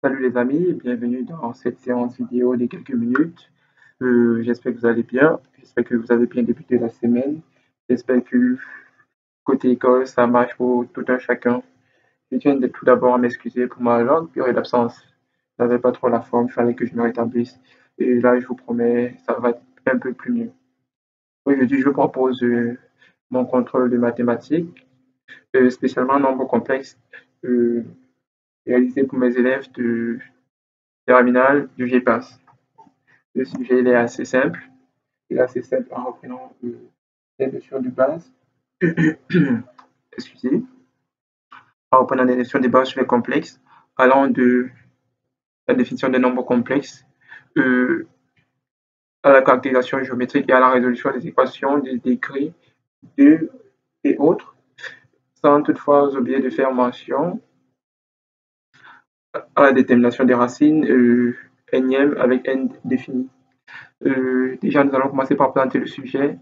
Salut les amis, bienvenue dans cette séance vidéo de quelques minutes. J'espère que vous allez bien, j'espère que vous avez bien débuté la semaine, j'espère que côté école ça marche pour tout un chacun. Je tiens tout d'abord à m'excuser pour ma longue période d'absence. Je n'avais pas trop la forme, il fallait que je me rétablisse. Et là, je vous promets, ça va être un peu plus mieux. Aujourd'hui, je vous propose mon contrôle de mathématiques, spécialement nombre complexe, euh, réalisé pour mes élèves de terminale du GPAS. Le sujet il est assez simple. Il est assez simple en reprenant des notions de base. Excusez. En reprenant des notions de base sur les complexes, allant de la définition des nombres complexes euh, à la caractérisation géométrique et à la résolution des équations, des décrets, de et autres, sans toutefois oublier de faire mention à la détermination des racines énième avec n défini. Déjà, nous allons commencer par présenter le sujet.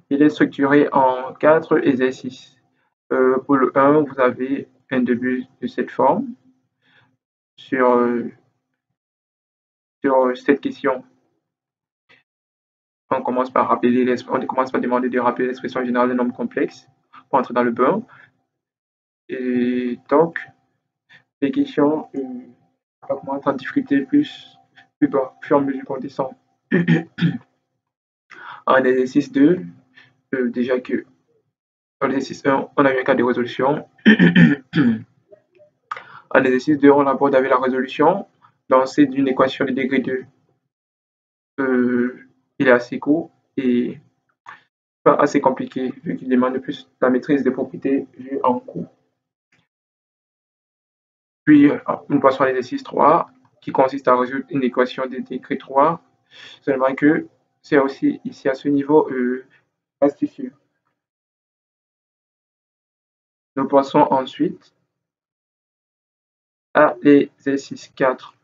Il est structuré en 4 exercices. Pour le 1, vous avez un début de cette forme sur, cette question. On commence par demander de rappeler l'expression générale d'un nombre complexe pour entrer dans le bain. Et donc, les questions augmentent en difficulté plus bas, au fur et à mesure qu'on descend. En exercice 2, déjà que dans l'exercice 1, on a eu un cas de résolution. En exercice 2, on aborde avec la résolution. Donc, c'est d'une équation de degré 2. Il est assez court et pas assez compliqué, vu qu'il demande plus la maîtrise des propriétés vues en cours. Puis, nous passons à l'exercice 3, qui consiste à résoudre une équation de degré 3, seulement que c'est aussi ici à ce niveau astucieux. Nous passons ensuite à l'exercice 4,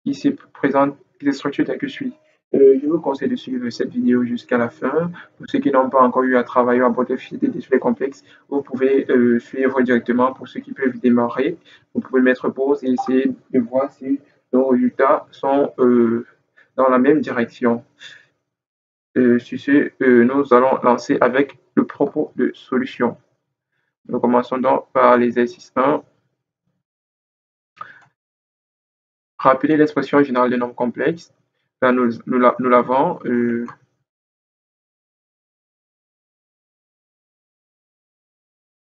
qui se présente, qui se structure tel que suit. Je vous conseille de suivre cette vidéo jusqu'à la fin. Pour ceux qui n'ont pas encore eu à travailler à aborder des sujets complexes, vous pouvez suivre directement. Pour ceux qui peuvent démarrer, vous pouvez mettre pause et essayer de voir si nos résultats sont dans la même direction. Sur ce, nous allons lancer avec le propos de solution. Nous commençons donc par l'exercice 1. Rappeler l'expression générale des nombres complexes. Là, nous l'avons. Nous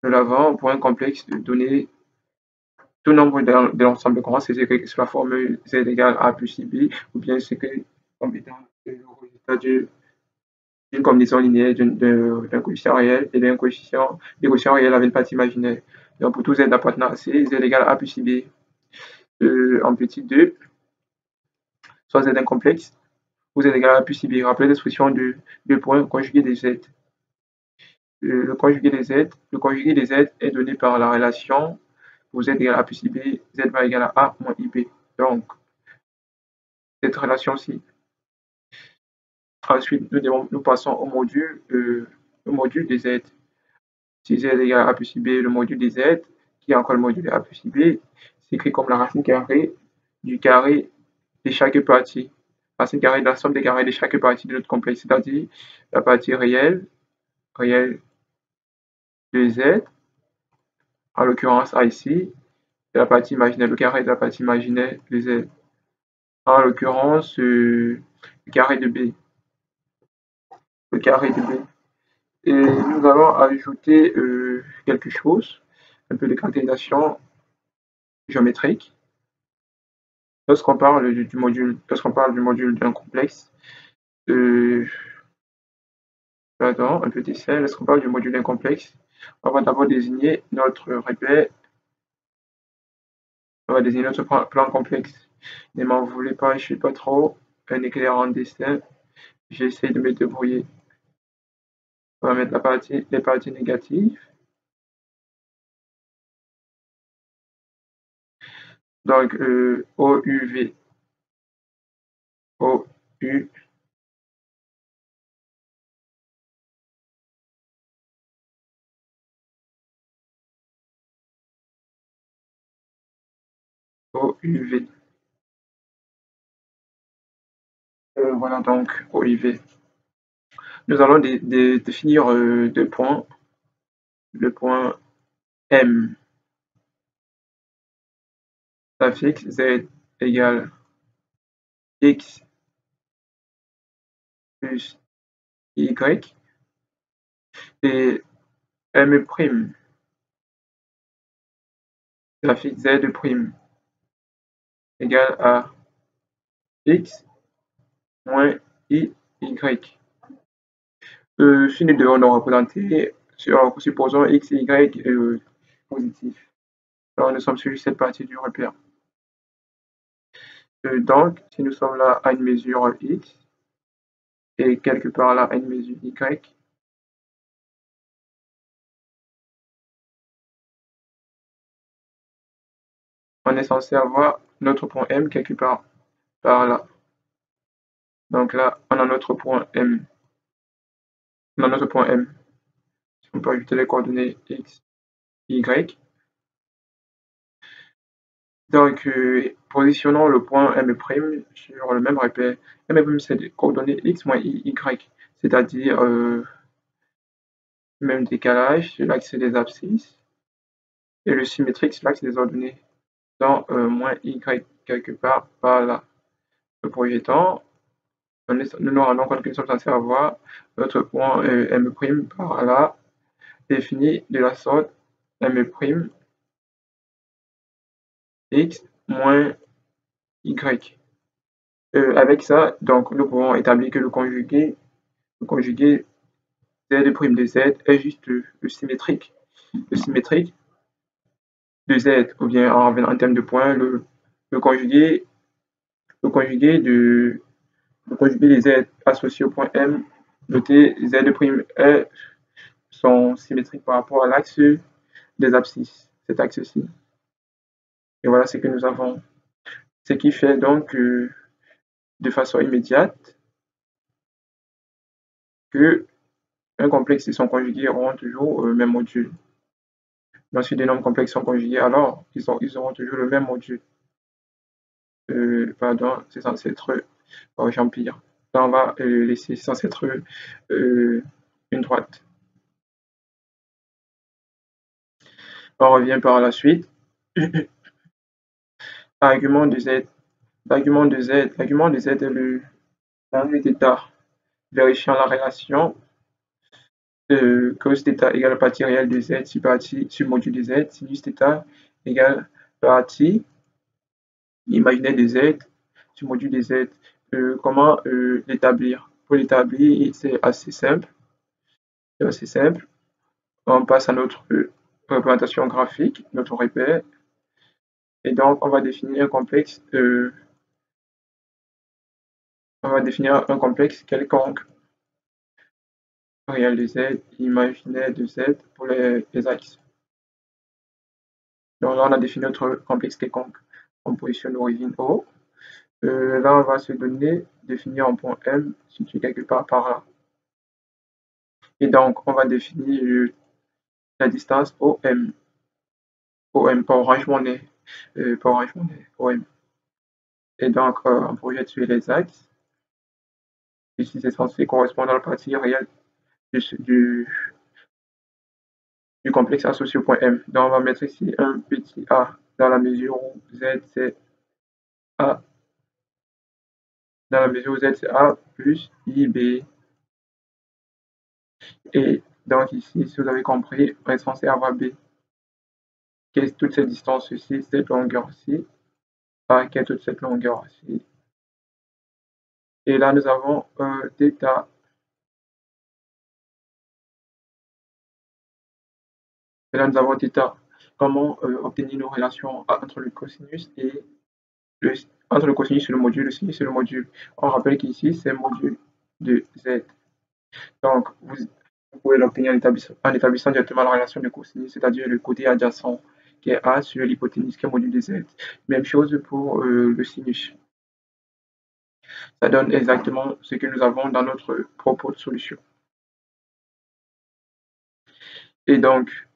l'avons pour un complexe de données. Tout nombre de l'ensemble grand, c'est écrit sur la formule z égale a plus ib, ou bien c'est écrit comme étant le résultat d'une combinaison linéaire d'un coefficient réel et d'un coefficient, des coefficients réels avec une partie imaginaire. Donc pour tout z appartenant à c, z égale a plus ib. En petit 2, soit z un complexe, ou z égale a plus ib. Rappelez l'expression de deux points conjugués des z. Le conjugué des z est donné par la relation pour z égale à plus ib, z va égal à a moins ib. Donc, cette relation-ci. Ensuite, nous passons au module des z. Si z égale à a plus ib, le module des z, qui est encore le module de a plus ib, s'écrit comme la racine carrée du carré de chaque partie. Racine carrée de la somme des carrés de chaque partie de notre complexe, c'est-à-dire la partie réelle de z, en l'occurrence a ici, et la partie imaginaire, le carré de la partie imaginaire de z. En l'occurrence, le carré de b. Le carré de b. Et nous allons ajouter quelque chose, un peu de caractérisation géométrique. Lorsqu'on parle du module d'un complexe, pardon, un peu d'essai, lorsqu'on parle du module d'un complexe, on va d'abord désigner notre repère, on va désigner notre plan complexe. Ne m'en voulez pas, je ne suis pas trop un éclairant dessin, j'essaie de me débrouiller. On va mettre les parties négatives. Donc, OUV. OU. OUV. Voilà donc OUV. Nous allons définir deux points. Le point M, ça fixe Z égale X plus Y, et M', ça fixe Z' égale à X moins Y. Si nous devons représenter, supposons X et Y positifs. Alors nous sommes sur cette partie du repère. Donc, si nous sommes là à une mesure X et quelque part là à une mesure Y, on est censé avoir notre point M quelque part par là. Donc là, on a notre point M. On a notre point M. On peut ajouter les coordonnées X, Y. Donc, positionnons le point M' sur le même repère. M', c'est les coordonnées X moins Y, c'est-à-dire même décalage sur l'axe des abscisses, et le symétrique sur l'axe des ordonnées, dans moins Y quelque part par là. Le projetant, nous nous rendons compte que nous sommes censés avoir notre point M' par là, défini de la sorte M' X moins Y. Avec ça, donc, nous pouvons établir que le conjugué Z' de Z est juste le symétrique de Z, ou bien en termes de points, le conjugué des Z associés au point M, noté Z' est sont symétriques par rapport à l'axe des abscisses, cet axe-ci. Et voilà ce que nous avons. Ce qui fait donc de façon immédiate que un complexe et son conjugué auront toujours le même module. Donc, si des nombres complexes sont conjugués, alors ils auront toujours le même module. Pardon, c'est censé être j'empire. Là, on va laisser, c'est censé être une droite. On revient par la suite. Argument de Z. L'argument de Z est l'unité d'état vérifiant la relation cos θ égale partie réelle de Z sur module de Z, sinus θ égale partie imaginaire de Z sur module de Z. Comment l'établir? Pour l'établir, c'est assez simple. On passe à notre représentation graphique, notre repère. Et donc, on va définir un complexe. Quelconque réel de Z, imaginaire de Z pour les axes. Donc là, on a défini notre complexe quelconque. On positionne l'origine O. Là, on va se définir un point M situé quelque part par là. Et donc, on va définir la distance OM. OM, par Orange Money. OM. Et donc, on projette sur les axes. Ici, c'est censé correspondre à la partie réelle du complexe associé au point M. Donc, on va mettre ici un petit a dans la mesure où Z, c'est A. Dans la mesure où Z, c'est A plus IB. Et donc, ici, si vous avez compris, on est censé avoir B. Quelle est toute cette distance-ci, cette longueur-ci, A, quelle est toute cette longueur-ci. Et là, nous avons θ. Et là, nous avons θ. Comment obtenir nos relations entre le cosinus et entre le cosinus et le module, le sinus et le module? On rappelle qu'ici, c'est module de Z. Donc, vous pouvez l'obtenir en établissant directement la relation de cosinus, c'est-à-dire le côté adjacent qui est A sur l'hypoténuse qui est module de Z. Même chose pour le sinus. Ça donne exactement ce que nous avons dans notre propos de solution. Et donc,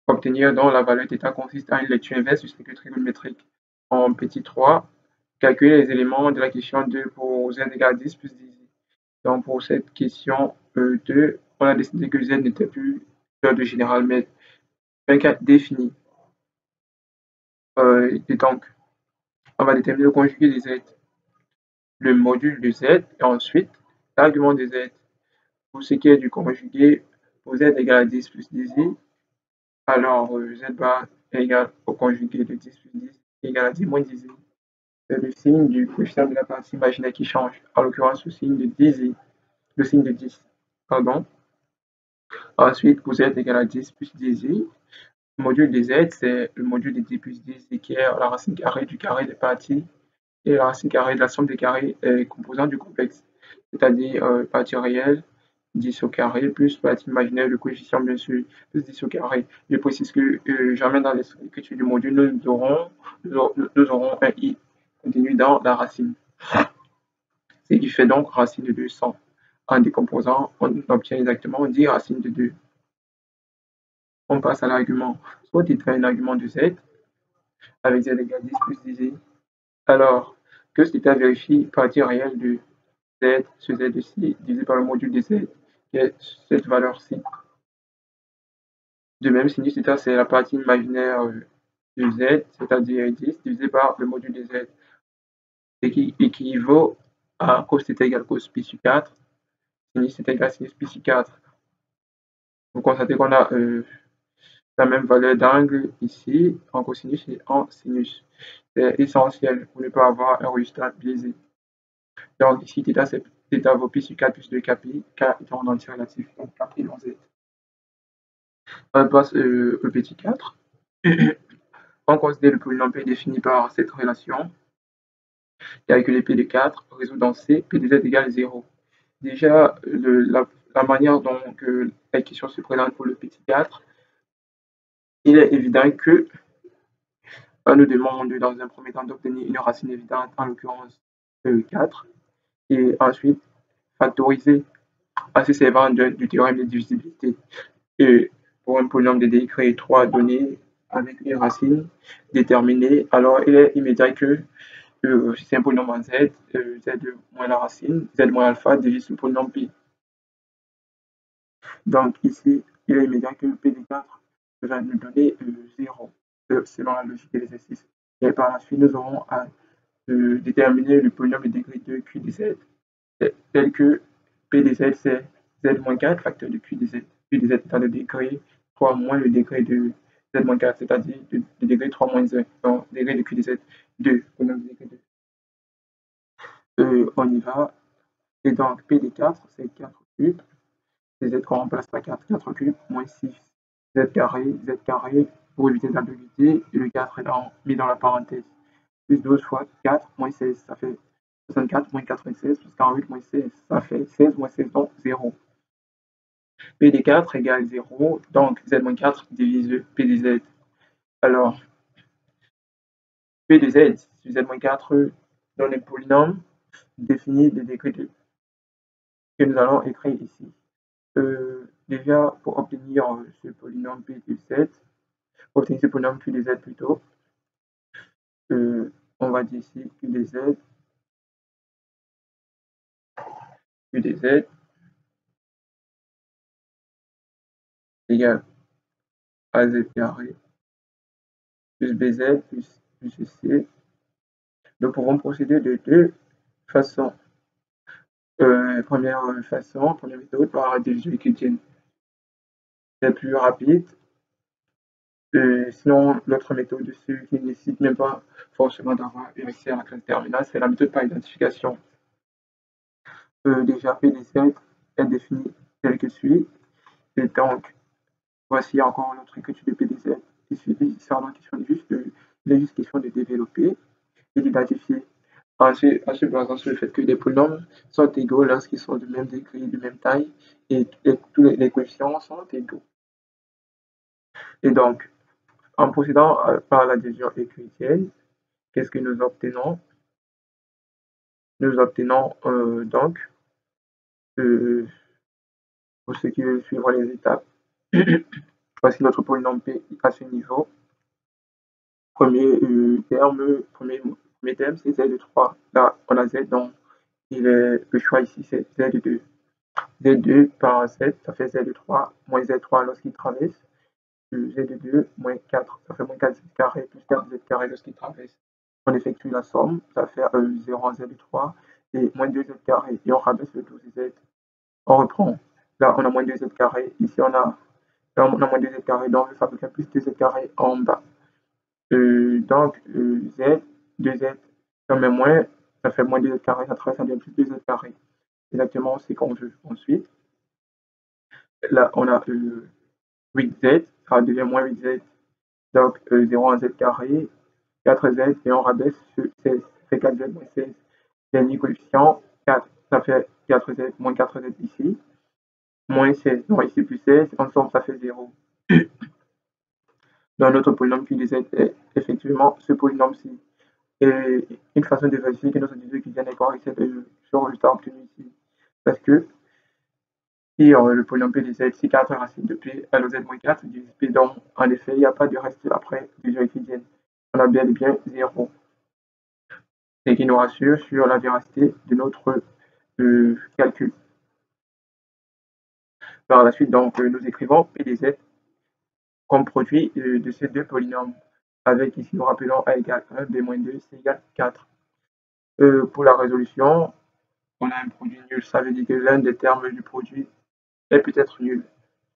obtenir donc la valeur θ consiste à une lecture inverse du cercle trigonométrique. en petit 3, calculer les éléments de la question 2 pour z égale 10 plus 10. Donc pour cette question 2, on a décidé que z n'était plus l'ordre général, mais un cas défini. Et donc, on va déterminer le conjugué de z, le module de z, et ensuite l'argument de z. Pour ce qui est du conjugué, pour z égale à 10 plus 10i, alors z bar est égal au conjugué de 10 plus 10 égale à 10 moins 10i. C'est le signe du coefficient de la partie imaginaire qui change, en l'occurrence le signe de 10i, le signe de 10. Pardon. Ensuite, pour z égale à 10 plus 10i, le module de z, c'est le module de 10 plus 10i qui est la racine carrée du carré des parties et la racine carrée de la somme des carrés composants du complexe, c'est-à-dire partie réelle, 10 au carré, plus partie imaginaire, le coefficient bien sûr, plus 10 au carré. Je précise que jamais dans l'écriture du module, nous aurons un i contenu dans la racine. Ce qui fait donc racine de 200. En décomposant, on obtient exactement 10 racines de 2. On passe à l'argument. Soit tu as un argument de z avec z égale 10 plus 10i. Alors, que si tu as vérifié partie réelle de z sur z de ci divisé par le module de z, qui est cette valeur-ci. De même, sinus θ, c'est la partie imaginaire de z, c'est-à-dire 10, divisé par le module de z, et qui équivaut à cos θ égale cos pi sur 4, sinus θ égale sinus pi sur 4. Vous constatez qu'on a la même valeur d'angle ici, en cosinus et en sinus. C'est essentiel pour ne pas avoir un résultat biaisé. Donc ici, θ, c'est θ vaut pi sur 4 plus 2 kpi, k étant en entier relatif, donc kpi dans z. On passe au petit 4. On considère le polynôme P défini par cette relation. Calculer P de 4, résoudre dans C, P de Z égale 0. Déjà, la manière dont la question se présente pour le petit 4, il est évident que on nous demande dans un premier temps d'obtenir une racine évidente, en l'occurrence 4, et ensuite factoriser en se servant du théorème de divisibilité. Et pour un polynôme de degré 3 donné avec une racine déterminée, alors il est immédiat que c'est un polynôme en z, z moins la racine, z moins alpha divise le polynôme pi. Donc ici, il est immédiat que p de 4 va nous donner 0, selon la logique de l'exercice. Et par la suite, nous aurons à déterminer le polynôme de degré de q de z, tel que p de z, c'est z moins 4, facteur de q de z. Q de z étant le degré 3 moins le degré de z moins 4, c'est-à-dire le degré 3 moins 1, donc degré de q de z 2, polynôme de degré 2. On y va. Et donc, P de 4, c'est 4 cubes. Et Z qu'on remplace par 4, 4 cubes, moins 6. Z carré, pour éviter d'ambiguïté, et le 4 est mis dans la parenthèse. Plus 12 fois 4, moins 16, ça fait 64, moins 96, plus 48, moins 16, ça fait 16, moins 16, donc 0. P de 4 égale 0, donc Z moins 4 divise P de Z. Alors, P de Z sur Z moins 4 donne un polynôme défini de degré 2 que nous allons écrire ici. Déjà, pour obtenir ce polynôme P de Z, pour obtenir ce polynôme Q de Z plutôt, on va dire ici Q de Z égale à Z carré plus BZ plus C. Nous pouvons procéder de deux façons. Première méthode par division euclidienne. C'est plus rapide. Sinon, l'autre méthode de ceux qui ne nécessite même pas forcément d'avoir eu accès à la classe terminale, c'est la méthode par identification. Déjà, P de Z est défini tel que suit. Et donc, voici encore notre écriture de P de Z. Il est juste question de développer et d'identifier. En se basant sur le fait que les polynômes sont égaux lorsqu'ils sont de même degré, de même taille, et tous les coefficients sont égaux. Et donc, en procédant par la division euclidienne, qu'est-ce que nous obtenons? Nous obtenons donc, pour ceux qui veulent suivre les étapes, voici notre polynôme P à ce niveau. premier terme, c'est Z3. Là, on a Z, donc le choix ici, c'est Z2. Z2 par Z, ça fait Z3, moins Z3 lorsqu'il traverse. Z2 moins 4, ça fait moins 4Z carré plus 4Z carré lorsqu'il traverse. On effectue la somme, ça fait 0 en Z3 et moins 2Z carré. Et on rabaisse le 12Z. On reprend. Là, on a moins 2Z carré. Ici, on a moins 2Z carré, donc on fabrique un plus 2Z carré en bas. Donc, Z, 2Z, ça met moins, ça fait moins 2Z carré, ça traverse, ça devient plus 2Z carré. Exactement ce qu'on veut. Ensuite, là, on a 8Z, ça devient moins 8Z. Donc, 0 en Z carré, 4Z, et on rabaisse ce 16, ça fait 4Z moins 16. Dernier coefficient, 4, ça fait 4Z moins 4Z ici, moins 16, donc ici plus 16, ensemble ça fait 0. Dans notre polynôme QDZ est effectivement ce polynôme-ci. Et une façon de vérifier que notre diviseur qui vient est correct, c'est ce résultat obtenu ici. Parce que si le polynôme PDZ, si 4 racine de P, LZ-4 divise P, donc en effet, il n'y a pas de reste après division euclidienne. On a bien et bien 0. Et qui nous rassure sur la véracité de notre calcul. Par la suite, donc, nous écrivons PDZ comme produit de ces deux polynômes, avec ici nous rappelons A égale 1, B moins 2, C égale 4. Pour la résolution, on a un produit nul, ça veut dire que l'un des termes du produit est peut-être nul.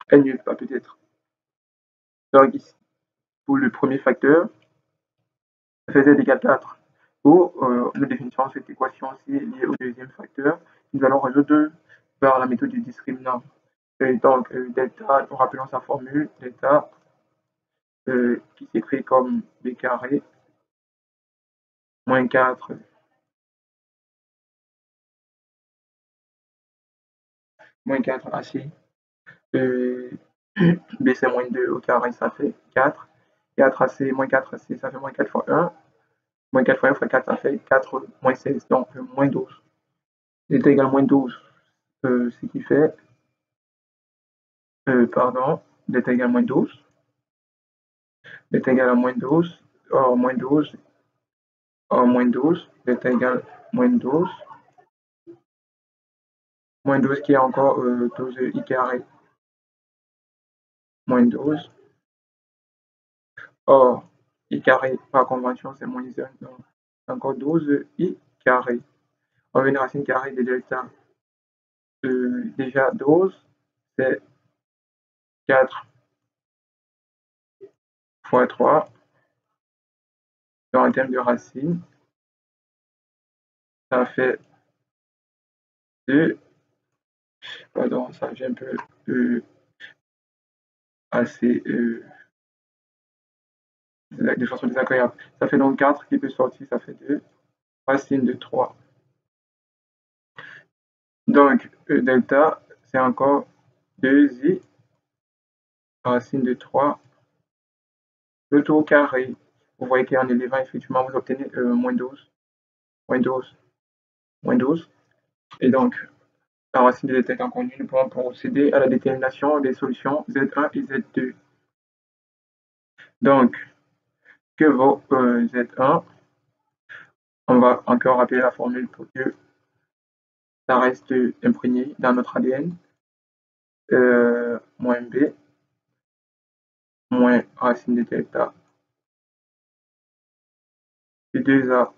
Est nul, pas peut-être. Donc ici, pour le premier facteur, ça fait Z égale 4. Ou nous définissons cette équation-ci liée au deuxième facteur. Nous allons résoudre par la méthode du discriminant. Donc delta, nous rappelons sa formule, delta qui s'écrit comme B carré moins 4 AC. B c'est moins 2 au carré, ça fait 4. 4 AC moins 4 AC, ça fait moins 4 fois 1. Moins 4 fois 1 fois 4, ça fait 4 moins 16, donc moins 12. Delta égale moins 12, ce qui fait, delta égale moins 12. Delta égale à moins 12, or moins 12, or moins 12, delta égale moins 12. Moins 12 qui est encore 12 I carré. Moins 12. Or, I carré par convention c'est moins 1, donc encore 12 I carré. On veut une racine carrée de delta. Déjà 12, c'est 4 fois 3. Donc en termes de racine, ça fait 2. Pardon, ça vient un peu assez de façon désagréable. Ça fait donc 4 qui peut sortir, ça fait 2. Racine de 3. Donc, delta, c'est encore 2i racine de 3, le tout au carré. Vous voyez qu'en élevant, effectivement, vous obtenez moins 12, moins 12, moins 12. Et donc, la racine de delta étant connue, nous pouvons procéder à la détermination des solutions Z1 et Z2. Donc, que vaut Z1? On va encore rappeler la formule pour que ça reste imprégné dans notre ADN. Moins B, moins racine de delta, et 2A.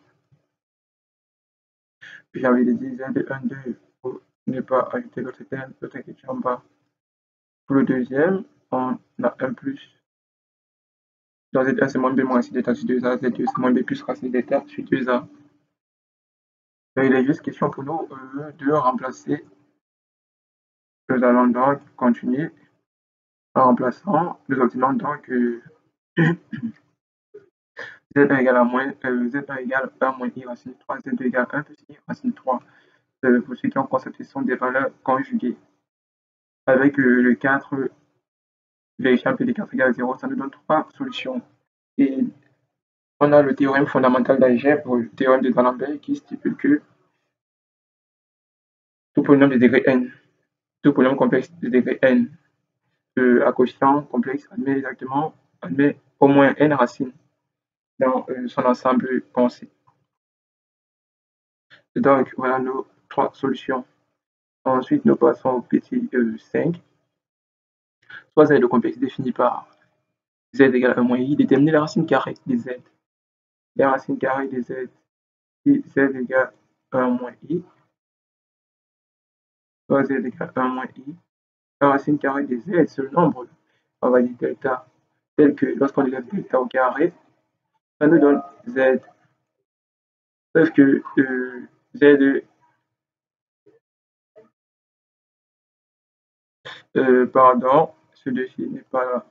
J'ai envie de dire Z1, 2 pour ne pas ajouter l'autre terme, l'autre écriture en bas. Pour le deuxième, on a un plus. Dans Z1, c'est moins B moins racine d'état sur 2A, Z2, c'est moins B plus racine d'état sur 2A. Il est juste question pour nous de remplacer. Nous allons donc continuer en remplaçant. Nous obtenons donc Z1 égale à Z1 égale 1 moins I racine de 3, Z2 égale 1 plus I racine de 3. Pour ceux qui ont constaté, ce sont des valeurs conjuguées. Avec le 4, vérifiant que les 4 égale à 0, ça nous donne 3 solutions. Et on a le théorème fondamental d'algèbre, le théorème de D'Alembert, qui stipule que tout polynôme de degré n, tout polynôme complexe de degré n, à quotient complexe admet au moins n racines. dans son ensemble pensé. Donc, voilà nos trois solutions. Ensuite, nous passons au petit 5. Soit z le complexe défini par z égale 1 moins i, déterminer la racine carrée des z. La racine carrée des z, si z égale 1 moins i, soit z égale 1 moins i. La racine carrée des z, c'est le nombre, on va dire delta, tel que lorsqu'on élève delta au carré, ça nous donne z. Sauf que z, pardon, celui-ci n'est pas là.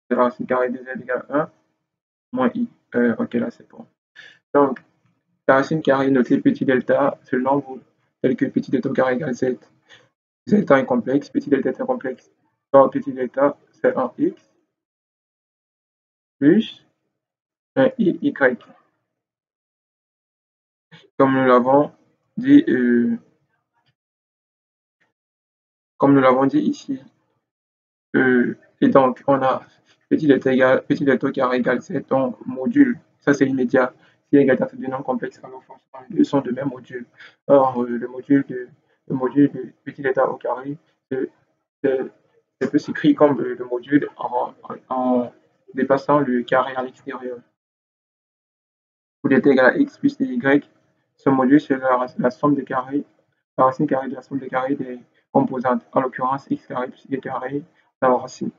La racine carrée de z égale 1 moins i. Ok, là c'est bon. Donc, la racine carrée notée petit delta, c'est le nombre tel que petit delta au carré égale z. Z étant un complexe, petit delta est un complexe. Donc, petit delta, c'est un x plus un y. Comme nous l'avons dit, ici. Et donc, on a petit delta au carré égale 7, donc module, ça c'est immédiat. Si l'égalité entre deux nombres complexes, alors forcément les deux sont de même module. Or, le module de petit delta au carré, ça peut s'écrire comme le module en déplaçant le carré à l'extérieur. Pour delta égale à x plus y, ce module c'est la somme des carrés, la racine carrée de la somme des carrés des composantes. En l'occurrence, x carré plus y carré, c'est la racine.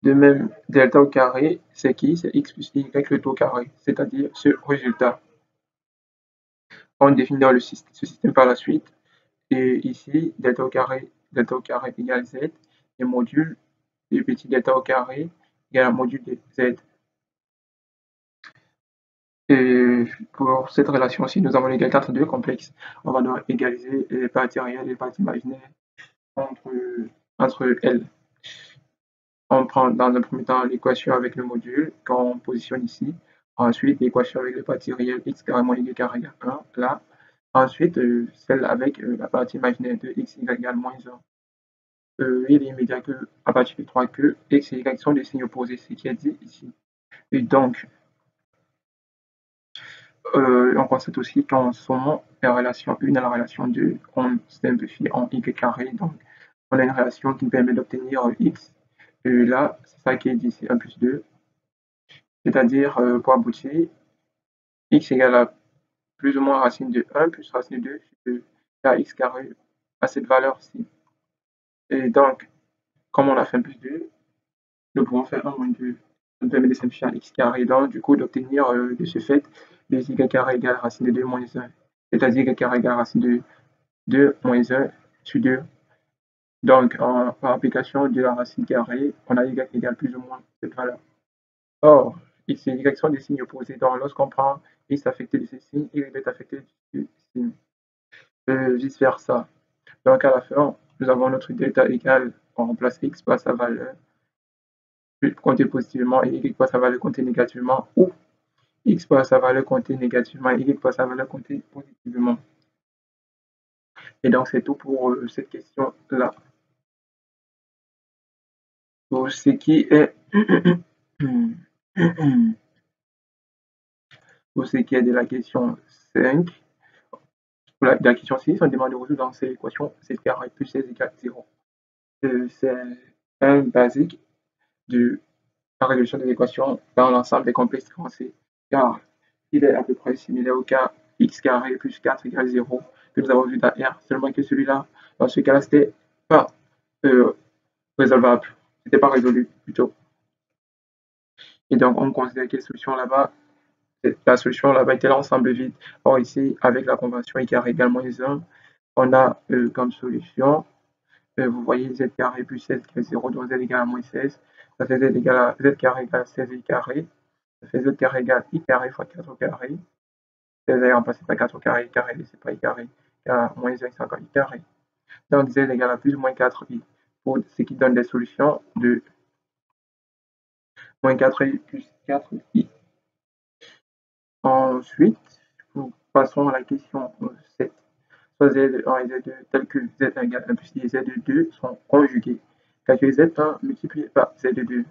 De même, delta au carré, c'est qui? C'est x plus y le tout au carré, c'est-à-dire ce résultat. On définit dans ce système par la suite. Et ici, delta au carré égale z, et module du petit delta au carré égale module de z. Et pour cette relation-ci, nous avons l'égalité entre deux complexes. On va devoir égaliser les parties réelles et les parties imaginaires entre, entre elles. On prend dans un premier temps l'équation avec le module qu'on positionne ici. Ensuite, l'équation avec les parties réelles x carré moins y carré égale 1, là. Ensuite, celle avec la partie imaginaire de x égale moins 1. Il est immédiat que, à partir de 3 que x et y sont des signes opposés, ce qui est dit ici. Et donc, on constate aussi qu'en sommant la relation 1 à la relation 2, on simplifie en y carré. Donc, on a une relation qui nous permet d'obtenir x. Et là, c'est ça qui est dit ici, 1 plus 2. C'est-à-dire, pour aboutir, x égale à plus ou moins racine de 1 plus racine de 2 sur x carré à cette valeur-ci. Et donc, comme on a fait 1 plus 2, nous pouvons faire 1 moins 2. Ça nous permet de simplifier à x carré. Donc, du coup, d'obtenir de ce fait, les y carré égale racine de 2 moins 1. C'est-à-dire y carré égale racine de 2 moins 1 sur 2. Donc, par application de la racine carrée, on a y égale plus ou moins cette valeur. Or, x et y sont des signes opposés. Donc, lorsqu'on prend x affecté de ce signe, y est affecté de ce signe. Vice versa. Donc, à la fin, nous avons notre delta égal, on remplace x par sa valeur compter positivement et y par sa valeur compter négativement, ou x par sa valeur compter négativement et y par sa valeur compter positivement. Et donc, c'est tout pour cette question-là. Pour ce qui est pour ce qui est de la question 5, pour la question 6, on demande de résoudre dans cette équation 7 carré plus 16 égale 0. C'est un basique de la résolution de l'équation dans l'ensemble des complexes français, car il est à peu près similaire au cas x carré plus 4 égale 0 que nous avons vu dans R, seulement que celui-là, dans ce cas-là, c'était pas résolvable, c'était pas résolu plutôt. Et donc, on considère que la solution là-bas était l'ensemble vide. Or, ici, avec la convention y carré égale moins 1, on a comme solution, vous voyez z carré plus 16 égale 0, donc z égale à moins 16. Ça fait z égale à z carré égale à 16 y carré. Ça fait z carré égale i carré fois 4 au carré. 16 est remplacé par 4 au carré, c'est pas i carré. Car moins 1, c'est encore i carré. Donc z égale à plus ou moins 4i. Pour ce qui donne des solutions de moins 4i plus 4i. Ensuite, nous passons à la question 7. Soit z1 et z2 tels que z1 égale 1 plus i et z2 sont conjugués. Calculez z1 multiplié par z2.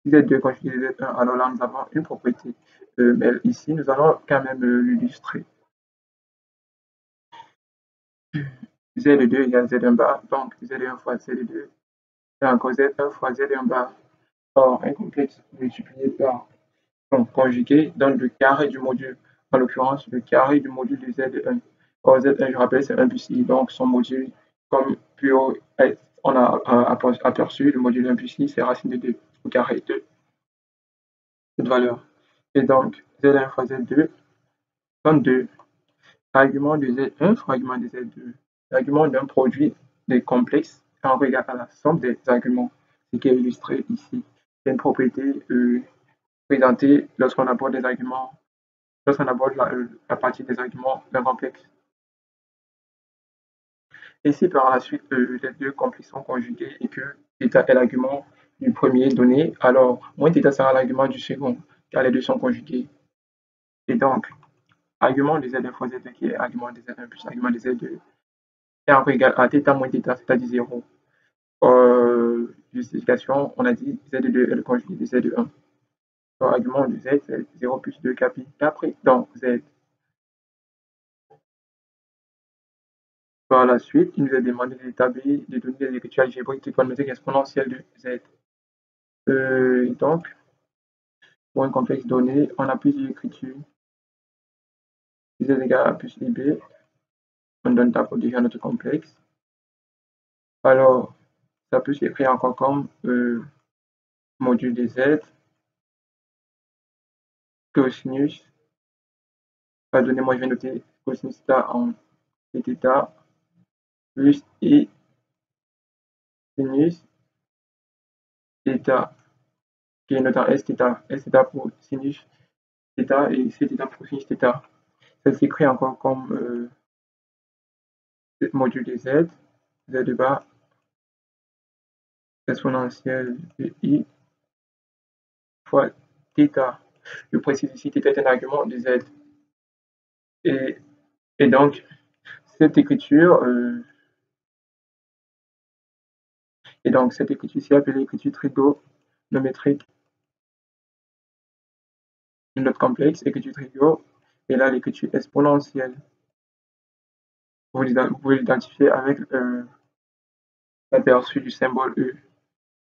Z2 conjugué Z1, alors là, nous avons une propriété. Mais ici, nous allons quand même l'illustrer. Z2 égale Z1 bar, donc Z1 fois Z2, et encore Z1 fois Z1 bar. Or, un complexe multiplié par conjugué donne le carré du module, en l'occurrence le carré du module de Z1. Or, Z1, je rappelle, c'est 1 plus I, donc son module, comme plus haut, on a aperçu, le module 1 plus I, c'est racine de 2 au carré de cette valeur. Et donc, Z1 fois Z2 donne 2. Argument de Z1 fois argument de Z2. L'argument d'un produit des complexes en regard à la somme des arguments, ce qui est illustré ici. C'est une propriété présentée lorsqu'on aborde des arguments, lorsqu'on aborde la partie des arguments d'un complexe. Et si par la suite les deux complexes sont conjugués et que θ est l'argument du premier donné, alors moins θ sera l'argument du second, car les deux sont conjugués. Et donc, argument de Z1 fois Z2 qui est argument de Z1 plus argument de Z2 est encore égal à θ moins θ, c'est-à-dire 0. Justification, on a dit Z2 est le conjugué de Z1. Argument de Z, c'est 0 plus 2 capi. Après, dans Z. Par la suite, il nous est demandé d'établir, de donner des écritures algébriques trigonométriques exponentielles de Z. Donc, pour un complexe donné, on a plusieurs écritures. Z égale A plus IB. On donne ça pour déjà notre complexe. Alors, ça peut s'écrire encore comme module de Z, cosinus. Pardonnez-moi, je vais noter cosinus θ en θ plus I sinus θ, qui est noté en S θ pour sinus θ et C θ pour sinus θ. Ça s'écrit encore comme module de Z, Z de bas, exponentielle de I fois θ. Je précise ici, θ est un argument de Z. Et donc, cette écriture, ici appelée écriture trigonométrique de notre complexe, écriture trigo, et là l'écriture exponentielle. Vous pouvez l'identifier avec l'aperçu du symbole E.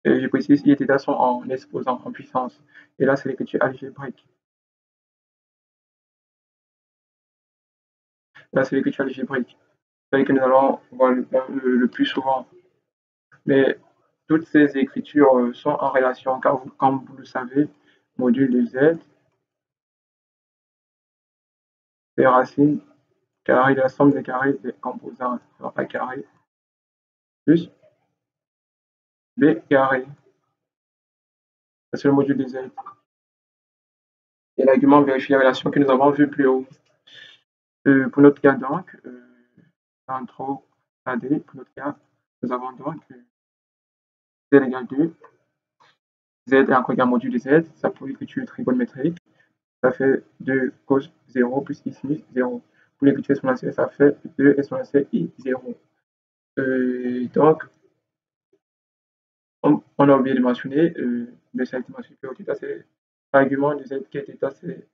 Et je précise, I et θ sont en exposant, en puissance. Et là, c'est l'écriture algébrique. Là, c'est l'écriture algébrique. C'est que nous allons voir le plus souvent. Mais toutes ces écritures sont en relation, car comme vous le savez, module de Z, c'est racine carré de la somme des carrés des composants A carré plus B carré. C'est le module de Z. Et l'argument vérifie la relation que nous avons vue plus haut. Pour notre cas donc, en trop AD, pour notre cas, nous avons donc Z égale 2. Z est encore égal module de Z, ça pour l'écriture trigonométrique, ça fait 2 cos 0 plus I sinus 0. Pour l'écriture exponentielle, ça fait 2 exponentielle I 0. Donc, on a oublié de mentionner, mais ça a été mentionné que θ, c'est l'argument de Z qui est θ, c'est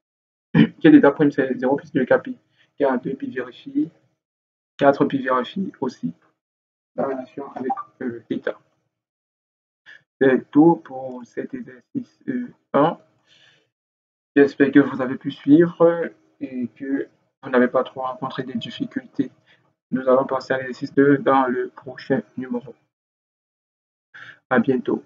qui est θ prime, c'est 0 plus 2 capi. Qui a 2 puis vérifie, 4 puis vérifie aussi la relation avec θ. C'est tout pour cet exercice 1. J'espère que vous avez pu suivre et que vous n'avez pas trop rencontré des difficultés. Nous allons passer à l'exercice 2 dans le prochain numéro. À bientôt.